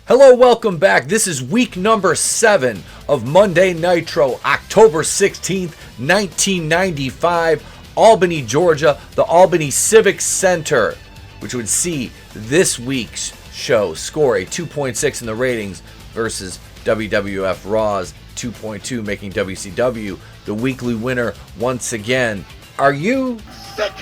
Hello, welcome back. This is week number 7 of Monday Nitro, October 16th, 1995, Albany, Georgia, the Albany Civic Center, which would see this week's show score a 2.6 in the ratings versus WWF Raw's 2.2, making WCW the weekly winner once again. Are you sick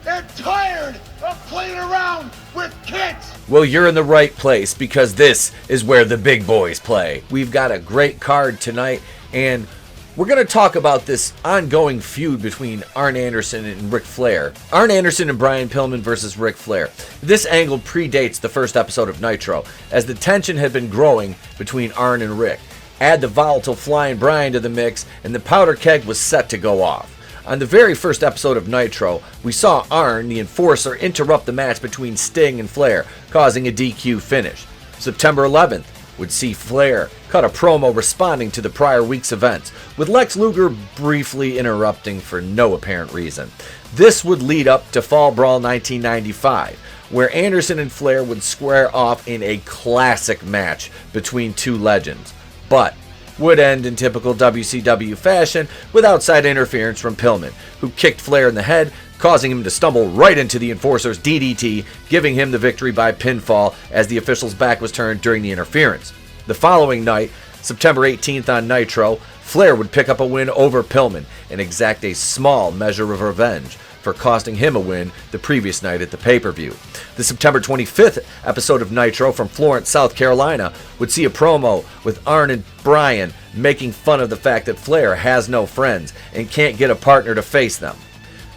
and tired of playing around with kids? Well, you're in the right place because this is where the big boys play. We've got a great card tonight, and we're going to talk about this ongoing feud between Arn Anderson and Ric Flair. Arn Anderson and Brian Pillman versus Ric Flair. This angle predates the first episode of Nitro, as the tension had been growing between Arn and Ric. Add the volatile Flying Brian to the mix, and the powder keg was set to go off. On the very first episode of Nitro, we saw Arn, the Enforcer, interrupt the match between Sting and Flair, causing a DQ finish. September 11th would see Flair cut a promo responding to the prior week's events, with Lex Luger briefly interrupting for no apparent reason. This would lead up to Fall Brawl 1995, where Anderson and Flair would square off in a classic match between two legends, but would end in typical WCW fashion with outside interference from Pillman, who kicked Flair in the head, causing him to stumble right into the Enforcer's DDT, giving him the victory by pinfall as the official's back was turned during the interference. The following night, September 18th on Nitro, Flair would pick up a win over Pillman and exact a small measure of revenge for costing him a win the previous night at the pay-per-view. The September 25th episode of Nitro from Florence, South Carolina would see a promo with Arn and Brian making fun of the fact that Flair has no friends and can't get a partner to face them.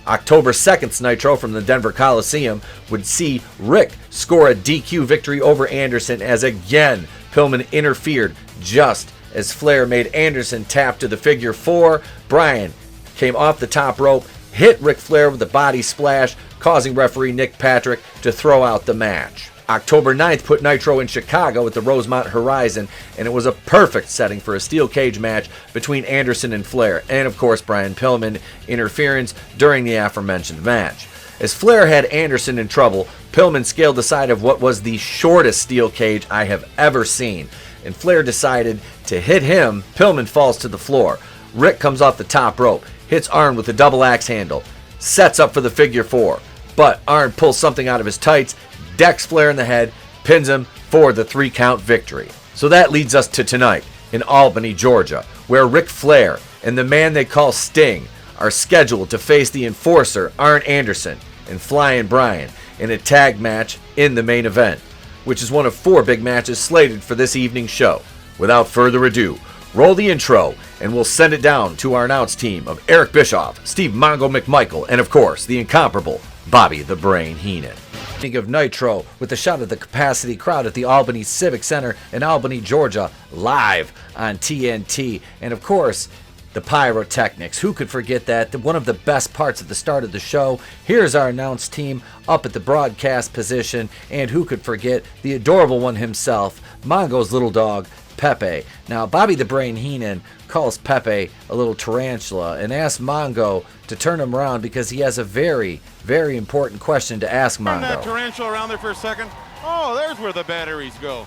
October 2nd's Nitro from the Denver Coliseum would see Ric score a DQ victory over Anderson as again Pillman interfered just as Flair made Anderson tap to the figure 4. Brian came off the top rope, hit Ric Flair with a body splash, causing referee Nick Patrick to throw out the match. October 9th put Nitro in Chicago at the Rosemont Horizon, and it was a perfect setting for a steel cage match between Anderson and Flair, and of course Brian Pillman interference during the aforementioned match. As Flair had Anderson in trouble, Pillman scaled the side of what was the shortest steel cage I have ever seen, and Flair decided to hit him. Pillman falls to the floor. Ric comes off the top rope, hits Arn with a double axe handle, sets up for the figure 4, but Arn pulls something out of his tights, decks Flair in the head, pins him for the 3-count victory. So that leads us to tonight in Albany, Georgia, where Ric Flair and the man they call Sting are scheduled to face the Enforcer, Arn Anderson, and Flying Brian in a tag match in the main event, which is one of 4 big matches slated for this evening's show. Without further ado, roll the intro, and we'll send it down to our announce team of Eric Bischoff, Steve Mongo McMichael, and of course, the incomparable Bobby the Brain Heenan. Think of Nitro with a shot of the capacity crowd at the Albany Civic Center in Albany, Georgia, live on TNT, and of course, the pyrotechnics. Who could forget that? One of the best parts at the start of the show. Here's our announce team up at the broadcast position, and who could forget the adorable one himself, Mongo's little dog, Pepe. Now, Bobby the Brain Heenan calls Pepe a little tarantula and asks Mongo to turn him around because he has a very, very important question to ask Mongo. Turn that tarantula around there for a second. Oh, there's where the batteries go.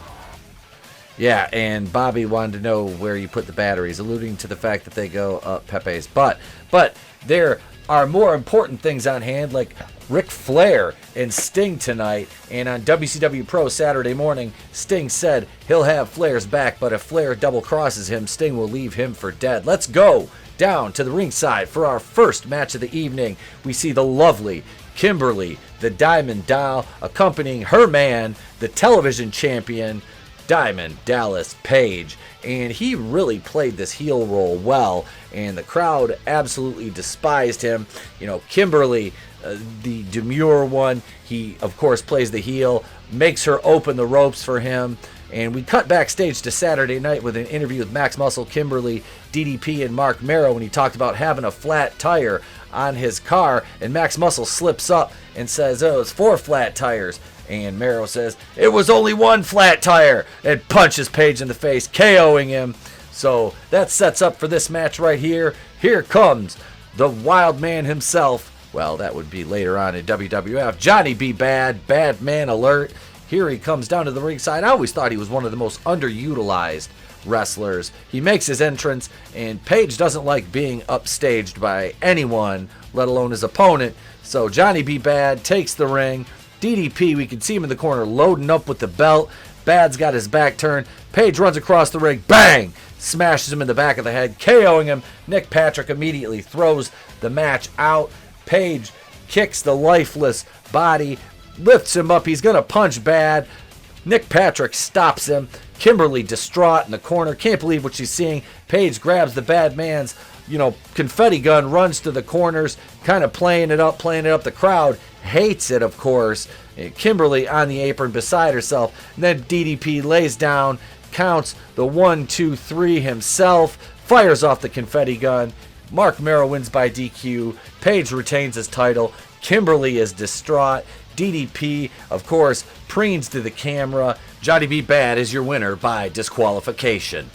Yeah, and Bobby wanted to know where you put the batteries, alluding to the fact that they go up Pepe's butt. But there are more important things on hand, like Ric Flair and Sting tonight. And on WCW Pro Saturday morning, Sting said he'll have Flair's back, but if Flair double crosses him, Sting will leave him for dead. Let's go down to the ringside for our first match of the evening. We see the lovely Kimberly, the Diamond Doll, accompanying her man, the television champion, Diamond Dallas Page, and he really played this heel role well, and the crowd absolutely despised him. You know, Kimberly, the demure one, he of course plays the heel, makes her open the ropes for him, and we cut backstage to Saturday night with an interview with Max Muscle, Kimberly, DDP, and Mark Merrow when he talked about having a flat tire on his car, and Max Muscle slips up and says, oh, it's 4 flat tires. And Merrow says, it was only 1 flat tire, and punches Page in the face, KOing him. So that sets up for this match right here. Here comes the Wild Man himself. Well, that would be later on in WWF. Johnny B. Badman alert. Here he comes down to the ringside. I always thought he was one of the most underutilized wrestlers. He makes his entrance, and Page doesn't like being upstaged by anyone, let alone his opponent. So Johnny B. Bad takes the ring. DDP, we can see him in the corner loading up with the belt. Bad's got his back turned. Page runs across the ring. Bang! Smashes him in the back of the head, KOing him. Nick Patrick immediately throws the match out. Page kicks the lifeless body, lifts him up. He's going to punch Bad. Nick Patrick stops him. Kimberly distraught in the corner. Can't believe what she's seeing. Page grabs the bad man's, confetti gun, runs to the corners, kind of playing it up. The crowd hates it, of course. Kimberly on the apron beside herself. And then DDP lays down, counts the 1, 2, 3 himself, fires off the confetti gun. Mark Merrow wins by DQ. Page retains his title. Kimberly is distraught. DDP, of course, preens to the camera. Johnny B. Bad is your winner by disqualification.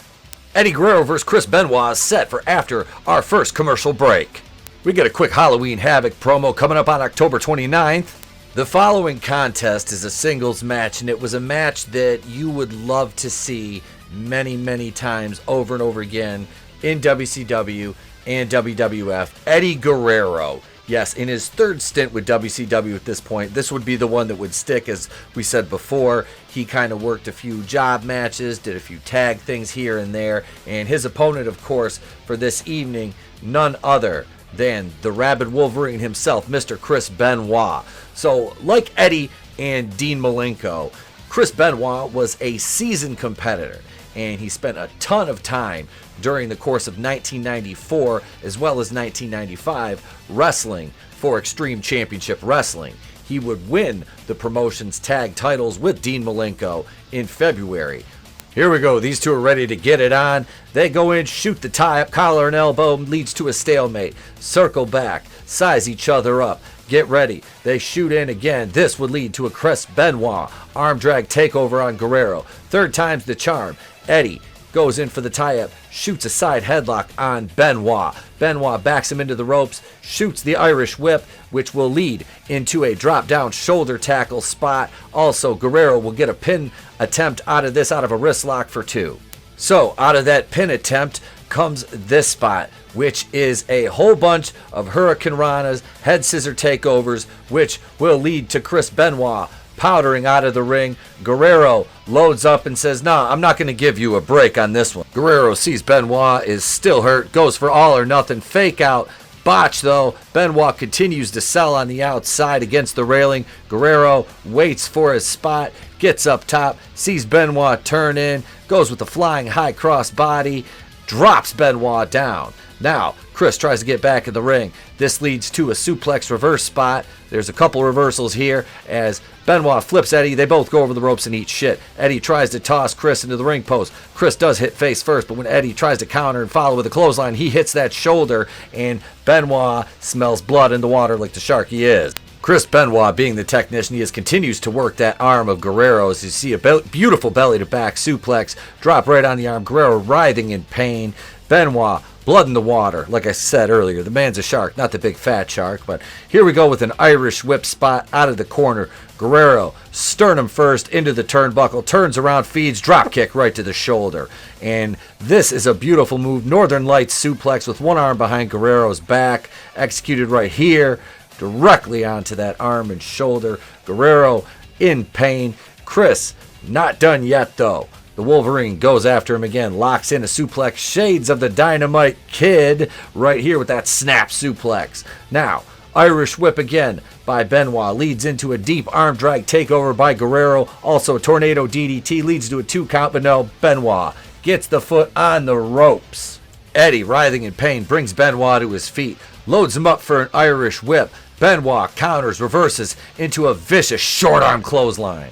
Eddie Guerrero vs. Chris Benoit is set for after our first commercial break. We get a quick Halloween Havoc promo coming up on October 29th. The following contest is a singles match, and it was a match that you would love to see many, many times over and over again in WCW and WWF. Eddie Guerrero. Yes, in his third stint with WCW at this point, this would be the one that would stick. As we said before, he kind of worked a few job matches, did a few tag things here and there, and his opponent, of course, for this evening, none other than the Rabid Wolverine himself, Mr. Chris Benoit. So, like Eddie and Dean Malenko, Chris Benoit was a seasoned competitor, and he spent a ton of time during the course of 1994 as well as 1995 wrestling for Extreme Championship Wrestling. He would win the promotion's tag titles with Dean Malenko in February. Here we go. These two are ready to get it on. They go in, shoot the tie-up, collar and elbow, leads to a stalemate. Circle back, size each other up. Get ready. They shoot in again. This would lead to a Chris Benoit arm drag takeover on Guerrero. Third time's the charm. Eddie goes in for the tie-up, shoots a side headlock on Benoit. Benoit backs him into the ropes, shoots the Irish whip, which will lead into a drop-down shoulder tackle spot. Also, Guerrero will get a pin attempt out of a wrist lock for 2. So, out of that pin attempt comes this spot, which is a whole bunch of Hurricane Ranas, head scissor takeovers, which will lead to Chris Benoit powdering out of the ring. Guerrero loads up and says, "Nah, I'm not going to give you a break on this one." Guerrero sees Benoit is still hurt, goes for all or nothing, fake out. Botch though. Benoit continues to sell on the outside against the railing. Guerrero waits for his spot, gets up top, sees Benoit turn in, goes with the flying high cross body, drops Benoit down. Now, Chris tries to get back in the ring. This leads to a suplex reverse spot. There's a couple reversals here as Benoit flips Eddie. They both go over the ropes and eat shit. Eddie tries to toss Chris into the ring post. Chris does hit face first, but when Eddie tries to counter and follow with a clothesline, he hits that shoulder, and Benoit smells blood in the water like the shark he is. Chris Benoit, being the technician he is, continues to work that arm of Guerrero's. You see a beautiful belly-to-back suplex, drop right on the arm. Guerrero writhing in pain. Benoit, blood in the water. Like I said earlier, the man's a shark, not the big fat shark. But here we go with an Irish whip spot out of the corner. Guerrero, sternum first into the turnbuckle, turns around, feeds, drop kick right to the shoulder. And this is a beautiful move. Northern Lights suplex with one arm behind Guerrero's back, executed right here, directly onto that arm and shoulder. Guerrero in pain. Chris, not done yet though. The Wolverine goes after him again, locks in a suplex, shades of the Dynamite Kid right here with that snap suplex. Now, Irish whip again by Benoit leads into a deep arm drag takeover by Guerrero. Also, Tornado DDT leads to a 2 count, but no, Benoit gets the foot on the ropes. Eddie, writhing in pain, brings Benoit to his feet, loads him up for an Irish whip. Benoit counters, reverses into a vicious short arm clothesline.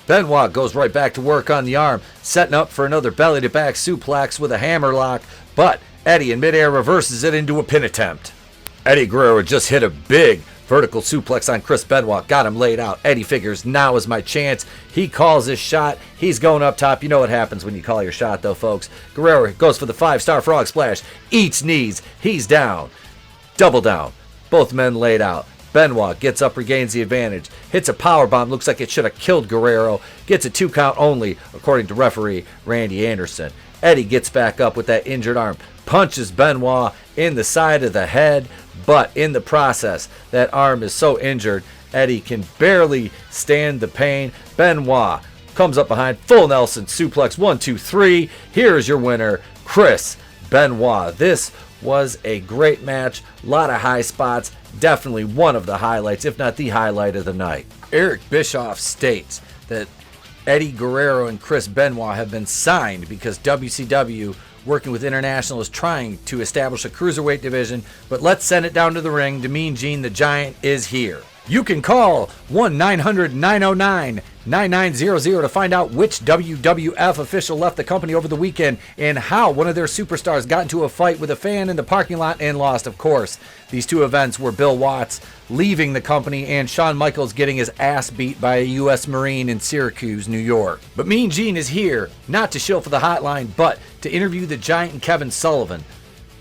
Benoit goes right back to work on the arm, setting up for another belly-to-back suplex with a hammerlock, but Eddie in midair reverses it into a pin attempt. Eddie Guerrero just hit a big vertical suplex on Chris Benoit, got him laid out. Eddie figures, now is my chance. He calls his shot. He's going up top. You know what happens when you call your shot, though, folks. Guerrero goes for the 5-star frog splash, eats knees. He's down. Double down. Both men laid out. Benoit gets up, regains the advantage, hits a powerbomb, looks like it should have killed Guerrero, gets a 2 count only, according to referee Randy Anderson. Eddie gets back up with that injured arm, punches Benoit in the side of the head, but in the process, that arm is so injured, Eddie can barely stand the pain. Benoit comes up behind, full Nelson suplex, 1, 2, 3. Here's your winner, Chris Benoit. This was a great match, a lot of high spots, definitely one of the highlights, if not the highlight of the night. Eric Bischoff states that Eddie Guerrero and Chris Benoit have been signed because WCW, working with International, is trying to establish a cruiserweight division, but let's send it down to the ring. The Mean Gene, the Giant, is here. You can call 1-900-909-9900 to find out which WWF official left the company over the weekend and how one of their superstars got into a fight with a fan in the parking lot and lost, of course. These two events were Bill Watts leaving the company and Shawn Michaels getting his ass beat by a U.S. Marine in Syracuse, New York. But Mean Gene is here, not to shill for the hotline, but to interview the Giant and Kevin Sullivan.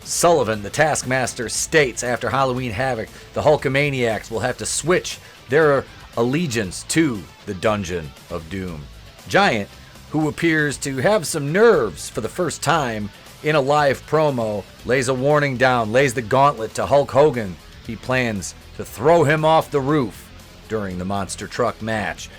Sullivan, the Taskmaster, states after Halloween Havoc, the Hulkamaniacs will have to switch their allegiance to the Dungeon of Doom. Giant, who appears to have some nerves for the first time in a live promo, lays a warning down, lays the gauntlet to Hulk Hogan. He plans to throw him off the roof during the monster truck match.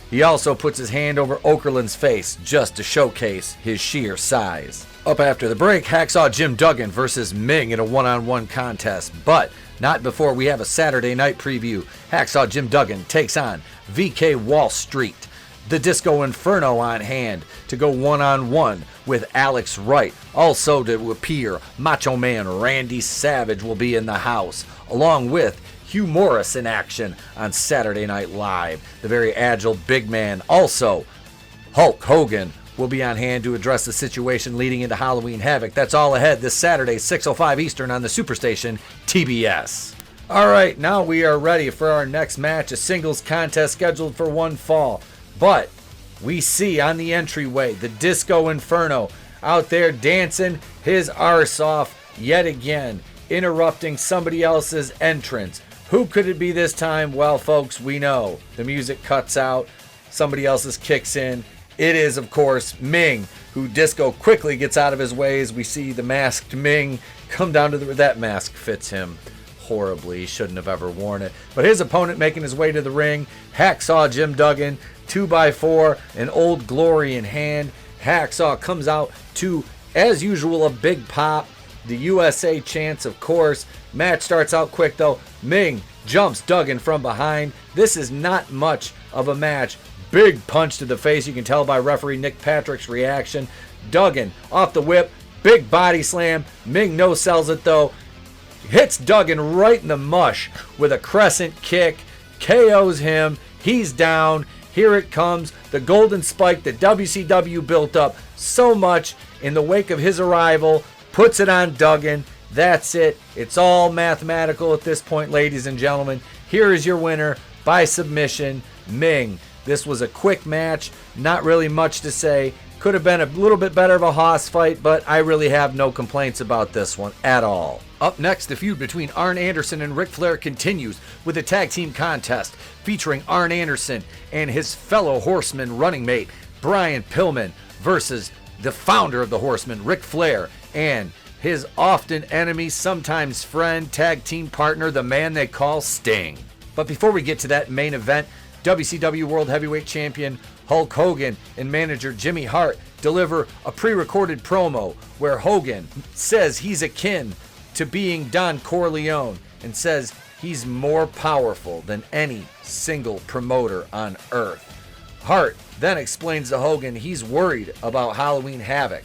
He also puts his hand over Okerlund's face just to showcase his sheer size. Up after the break, Hacksaw Jim Duggan versus Ming in a one-on-one contest, but not before we have a Saturday night preview. Hacksaw Jim Duggan takes on VK Wall Street. The Disco Inferno on hand to go one-on-one with Alex Wright. Also to appear, Macho Man Randy Savage will be in the house, along with Hugh Morris in action on Saturday Night Live. The very agile big man. Also, Hulk Hogan will be on hand to address the situation leading into Halloween Havoc. That's all ahead this Saturday, 6:05 Eastern on the Superstation TBS. All right, now we are ready for our next match, a singles contest scheduled for one fall. But we see on the entryway the Disco Inferno out there dancing his arse off yet again, interrupting somebody else's entrance. Who could it be this time? Well, folks, we know. The music cuts out, somebody else's kicks in. It is, of course, Ming, who Disco quickly gets out of his ways. We see the masked Ming come down to that mask fits him horribly. He shouldn't have ever worn it. But his opponent making his way to the ring, Hacksaw Jim Duggan, 2x4, an Old Glory in hand. Hacksaw comes out to, as usual, a big pop. The USA chants, of course. Match starts out quick, though. Ming jumps Duggan from behind. This is not much of a match. Big punch to the face. You can tell by referee Nick Patrick's reaction. Duggan off the whip. Big body slam. Ming no-sells it, though. Hits Duggan right in the mush with a crescent kick. KOs him. He's down. Here it comes. The golden spike that WCW built up so much in the wake of his arrival. Puts it on Duggan. That's it. It's all mathematical at this point, ladies and gentlemen. Here is your winner by submission, Ming. This was a quick match. Not really much to say. Could have been a little bit better of a hoss fight, but I really have no complaints about this one at all. Up next, the feud between Arn Anderson and Ric Flair continues with a tag team contest featuring Arn Anderson and his fellow Horseman running mate, Brian Pillman, versus the founder of the Horsemen, Ric Flair, and his often enemy, sometimes friend, tag team partner, the man they call Sting. But before we get to that main event, WCW World Heavyweight Champion Hulk Hogan and manager Jimmy Hart deliver a pre-recorded promo where Hogan says he's akin to being Don Corleone and says he's more powerful than any single promoter on earth. Hart then explains to Hogan he's worried about Halloween Havoc.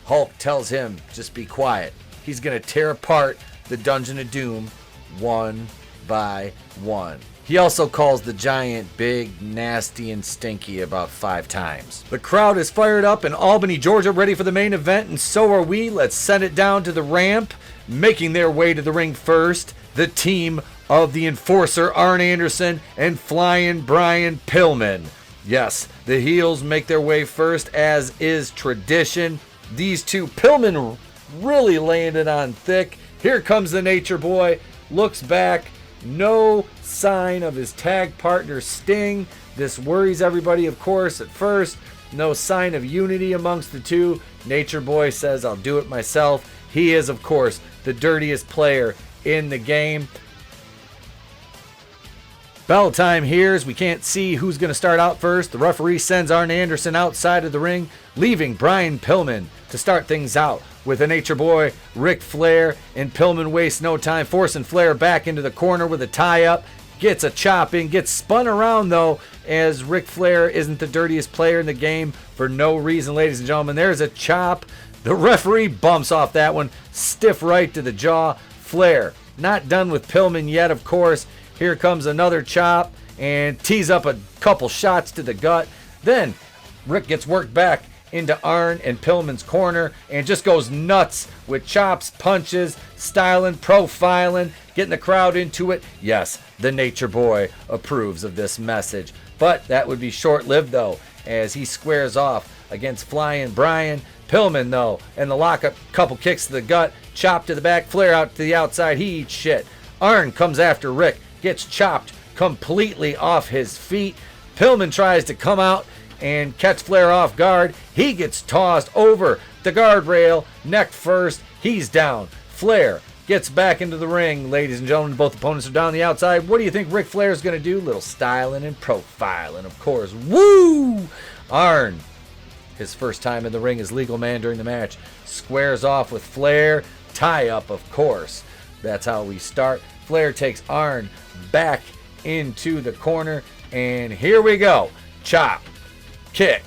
Hulk tells him, just be quiet. He's going to tear apart the Dungeon of Doom one by one. He also calls the Giant big, nasty, and stinky about 5 times. The crowd is fired up in Albany, Georgia, ready for the main event, and so are we. Let's send it down to the ramp. Making their way to the ring first, the team of the Enforcer, Arn Anderson, and Flying Brian Pillman. Yes, the heels make their way first, as is tradition. These two, Pillman really laying it on thick. Here comes the Nature Boy, looks back, No sign of his tag partner Sting. This worries everybody, of course, at first. No sign of unity amongst the two. Nature Boy says, I'll do it myself. He is, of course, the dirtiest player in the game. Bell time here as we can't see who's going to start out first. The referee sends Arn Anderson outside of the ring, leaving Brian Pillman to start things out with the Nature Boy, Ric Flair, and Pillman wastes no time, forcing Flair back into the corner with a tie-up. Gets a chop in, gets spun around though, as Ric Flair isn't the dirtiest player in the game for no reason, ladies and gentlemen. There's a chop. The referee bumps off that one, stiff right to the jaw. Flair not done with Pillman yet, of course. Here comes another chop and tees up a couple shots to the gut. Then Rick gets worked back into Arn and Pillman's corner and just goes nuts with chops, punches, styling, profiling, getting the crowd into it. Yes, the Nature Boy approves of this message. But that would be short-lived, though, as he squares off against Flying Brian. Pillman, though, and the lockup, couple kicks to the gut, chop to the back, Flair out to the outside. He eats shit. Arn comes after Rick, gets chopped completely off his feet. Pillman tries to come out and catch Flair off guard. He gets tossed over the guardrail, neck first. He's down. Flair gets back into the ring, ladies and gentlemen. Both opponents are down the outside. What do you think Ric Flair is going to do? Little styling and profiling, of course. Woo! Arn, his first time in the ring as legal man during the match, squares off with Flair. Tie up, of course. That's how we start. Flair takes Arn back into the corner, and here we go. Chop, kick,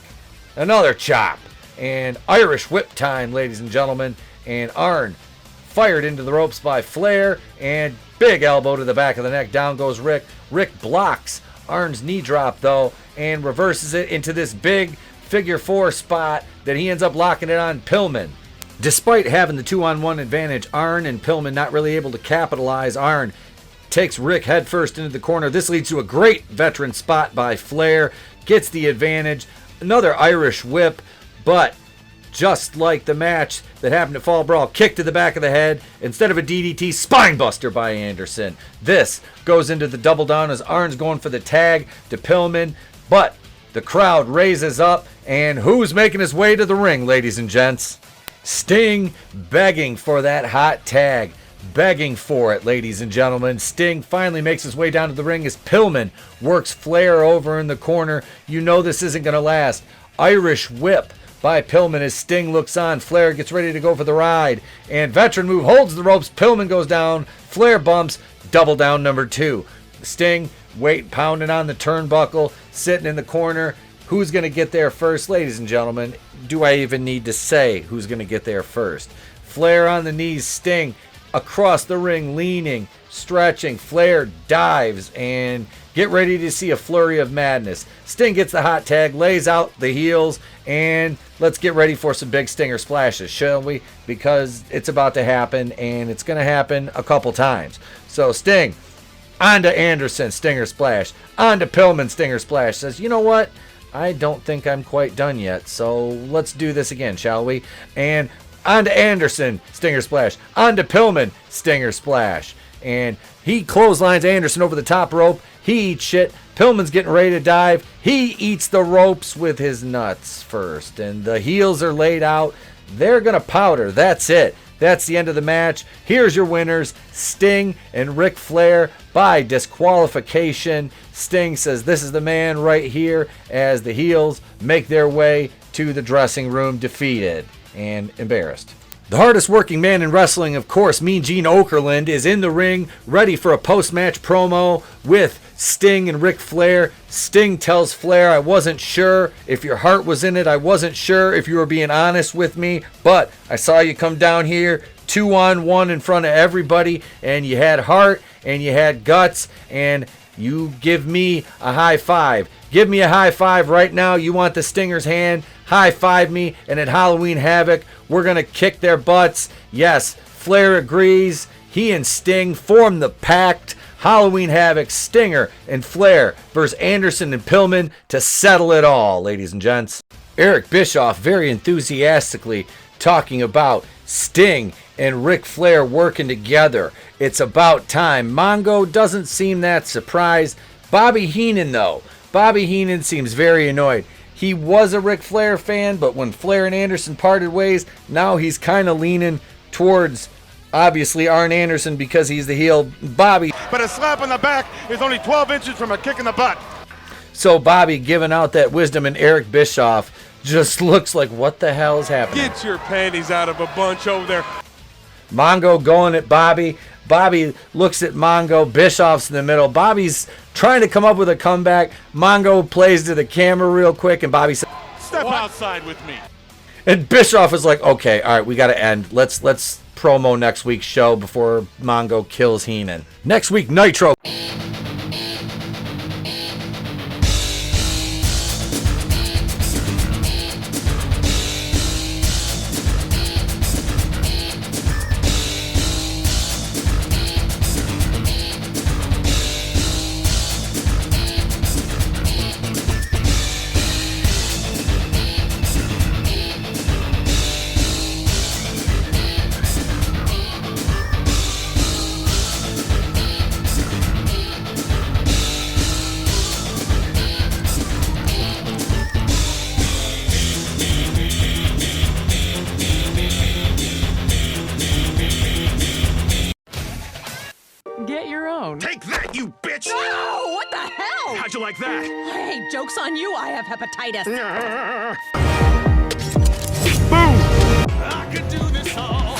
another chop, and Irish whip time, ladies and gentlemen. And Arn fired into the ropes by Flair, and big elbow to the back of the neck. Down goes Rick. Rick blocks Arn's knee drop, though, and reverses it into this big figure four spot that he ends up locking it on Pillman. Despite having the 2-on-1 advantage, Arn and Pillman not really able to capitalize. Arn takes Rick headfirst into the corner. This leads to a great veteran spot by Flair. Gets the advantage. Another Irish whip, but just like the match that happened at Fall Brawl, kick to the back of the head. Instead of a DDT, spinebuster by Anderson. This goes into the double down as Arn's going for the tag to Pillman, but the crowd raises up, and who's making his way to the ring, ladies and gents? Sting begging for that hot tag. Begging for it, ladies and gentlemen. Sting finally makes his way down to the ring as Pillman works Flair over in the corner. You know this isn't going to last. Irish whip by Pillman as Sting looks on. Flair gets ready to go for the ride. And veteran move holds the ropes. Pillman goes down. Flair bumps. Double down number 2. Sting weight pounding on the turnbuckle. Sitting in the corner. Who's going to get there first, ladies and gentlemen? Do I even need to say who's going to get there first? Flair on the knees. Sting across the ring, leaning, stretching. Flair dives and get ready to see a flurry of madness. Sting gets the hot tag, lays out the heels, and let's get ready for some big Stinger splashes, shall we? Because it's about to happen, and it's going to happen a couple times. So Sting, onto Anderson, Stinger splash. Onto Pillman, Stinger splash. Says, you know what? I don't think I'm quite done yet, so let's do this again, shall we? And onto Anderson, Stinger splash. Onto Pillman, Stinger splash. And he clotheslines Anderson over the top rope. He eats shit. Pillman's getting ready to dive. He eats the ropes with his nuts first. And the heels are laid out. They're going to powder. That's it. That's the end of the match. Here's your winners, Sting and Ric Flair by disqualification. Sting says this is the man right here as the heels make their way to the dressing room defeated and embarrassed. The hardest working man in wrestling, of course, Mean Gene Okerlund, is in the ring, ready for a post-match promo with Sting and Ric Flair. Sting tells Flair, I wasn't sure if your heart was in it. I wasn't sure if you were being honest with me, but I saw you come down here 2-on-1 in front of everybody, and you had heart, and you had guts, and you give me a high five. Give me a high five right now. You want the Stinger's hand? High five me, and at Halloween Havoc, we're going to kick their butts. Yes, Flair agrees. He and Sting form the pact. Halloween Havoc, Stinger and Flair versus Anderson and Pillman to settle it all, ladies and gents. Eric Bischoff very enthusiastically talking about Sting and Ric Flair working together. It's about time. Mongo doesn't seem that surprised. Bobby Heenan, though. Bobby Heenan seems very annoyed. He was a Ric Flair fan, but when Flair and Anderson parted ways, now he's kind of leaning towards, obviously, Arn Anderson because he's the heel. Bobby. But a slap on the back is only 12 inches from a kick in the butt. So Bobby giving out that wisdom, and Eric Bischoff just looks like, what the hell is happening? Get your panties out of a bunch over there. Mongo going at Bobby. Bobby looks at Mongo. Bischoff's in the middle. Bobby's trying to come up with a comeback. Mongo plays to the camera real quick, and Bobby says, Step outside with me. and Bischoff is like, okay, all right, we got to end. Let's promo next week's show before Mongo kills Heenan. Next week, Nitro. Get your own. Take that, you bitch! Oh, what the hell? How'd you like that? Hey, joke's on you. I have hepatitis. Boom! I could do this all